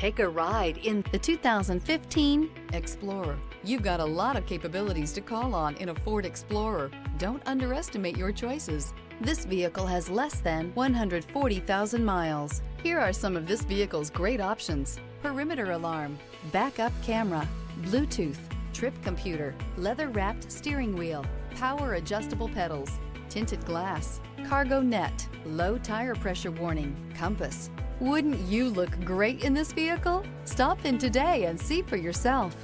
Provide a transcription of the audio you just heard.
Take a ride in the 2015 Explorer. You've got a lot of capabilities to call on in a Ford Explorer. Don't underestimate your choices. This vehicle has less than 140,000 miles. Here are some of this vehicle's great options: perimeter alarm, backup camera, Bluetooth, trip computer, leather-wrapped steering wheel, power adjustable pedals, tinted glass, cargo net, low tire pressure warning, compass. Wouldn't you look great in this vehicle? Stop in today and see for yourself.